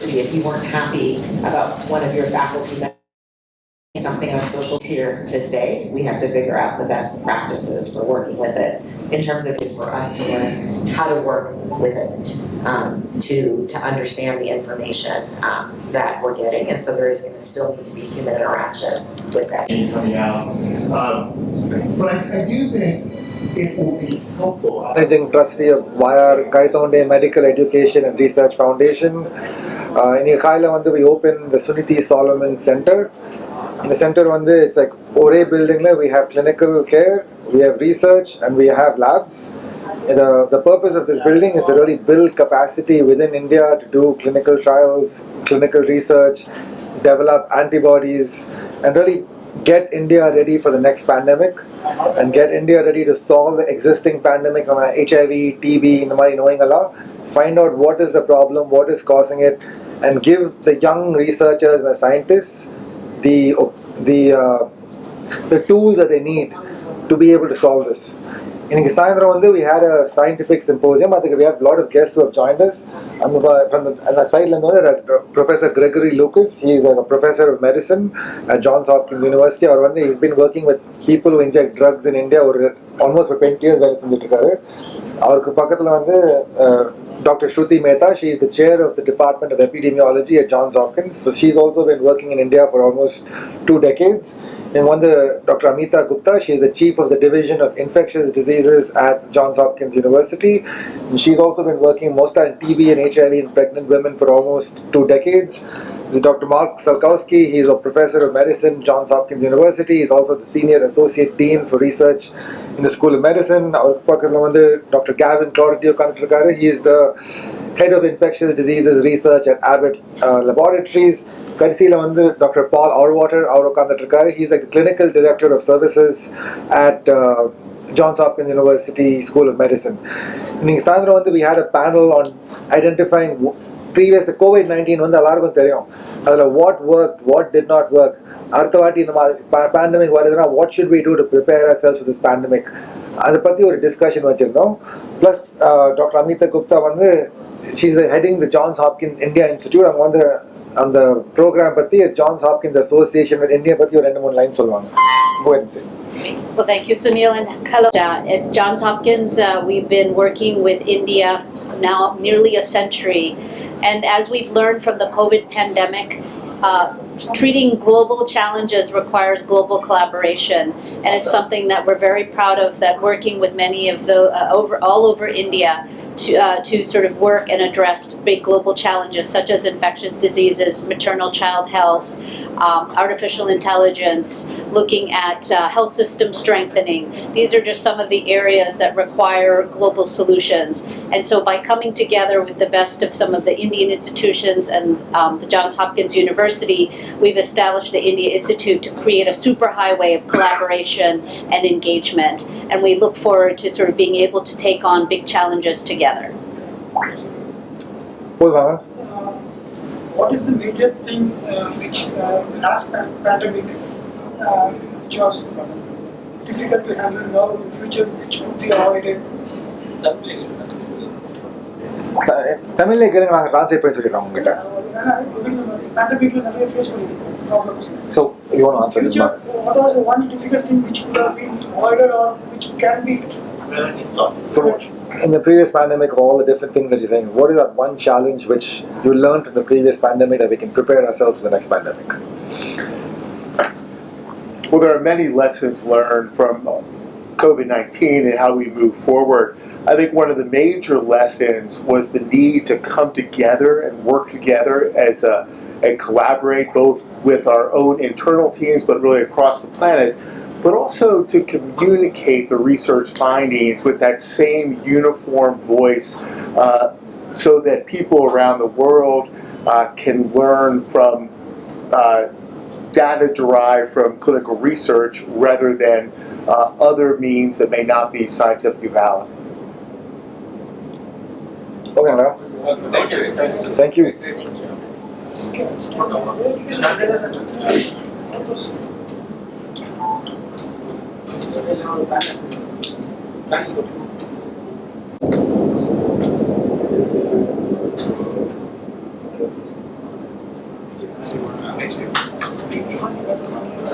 If you weren't happy about one of your faculty members something on social here to stay, we have to figure out the best practices for working with it in terms of for us to learn how to work with it, to understand the information that we're getting. And so there is going to still need to be human interaction with that. Coming out. But I do think it will be helpful. Managing trustee of YR Kaitonde Medical Education and Research Foundation. In Kaila, we opened the Suniti Solomon Center. In the center, it's like Ore building. We have clinical care, we have research, and we have labs. The purpose of this building is to really build capacity within India to do clinical trials, clinical research, develop antibodies, and really get India ready for the next pandemic and get India ready to solve the existing pandemics on HIV, TB, knowing a lot, find out what is the problem, what is causing it, and give the young researchers and scientists the tools that they need to be able to solve this. In Kisandra, we had a scientific symposium. I think we have a lot of guests who have joined us. From the side, there's Professor Gregory Lucas. He is a professor of medicine at Johns Hopkins University. He's been working with people who inject drugs in India almost for 20 years. Dr. Shruti Mehta, she is the chair of the Department of Epidemiology at Johns Hopkins. So she's also been working in India for almost 2 decades. And Dr. Amita Gupta, she is the chief of the Division of Infectious Diseases at Johns Hopkins University. And she's also been working most on TB and HIV in pregnant women for almost 2 decades. This is Dr. Mark Salkowski. He is a professor of medicine at Johns Hopkins University. He is also the senior associate dean for research in the School of Medicine. Dr. Gavin Cloretio, he is the head of infectious diseases research at Abbott Laboratories. Dr. Paul Auerwater, he's like the clinical director of services at Johns Hopkins University School of Medicine. In Sandra, we had a panel on identifying previous COVID-19 what worked, what did not work. Pandemic, what should we do to prepare ourselves for this pandemic? That's a discussion. Plus, Dr. Amita Gupta, she's heading the Johns Hopkins India Institute. On the program at Johns Hopkins Association with India, patti or 2-3 lines solvanga. Go ahead and say. Well, thank you, Sunil, and hello. At Johns Hopkins, we've been working with India now nearly a century, and as we've learned from the COVID pandemic, treating global challenges requires global collaboration, and it's something that we're very proud of. That working with many of the all over India. To sort of work and address big global challenges such as infectious diseases, maternal child health, artificial intelligence, looking at health system strengthening. These are just some of the areas that require global solutions. And so by coming together with the best of some of the Indian institutions and the Johns Hopkins University, we've established the India Institute to create a superhighway of collaboration and engagement. And we look forward to sort of being able to take on big challenges together. What is the major thing which last pandemic which was difficult to handle now in future, which would be avoided? Tamil translate So you want to answer this? What was the one difficult thing which would have been avoided or which can be? So, in the previous pandemic, of all the different things that you're saying, what is that one challenge which you learned from the previous pandemic that we can prepare ourselves for the next pandemic? Well, there are many lessons learned from COVID-19 and how we move forward. I think one of the major lessons was the need to come together and work together and collaborate both with our own internal teams, but really across the planet, but also to communicate the research findings with that same uniform voice so that people around the world can learn from data derived from clinical research rather than other means that may not be scientifically valid. Okay, now. Thank you. to make sure.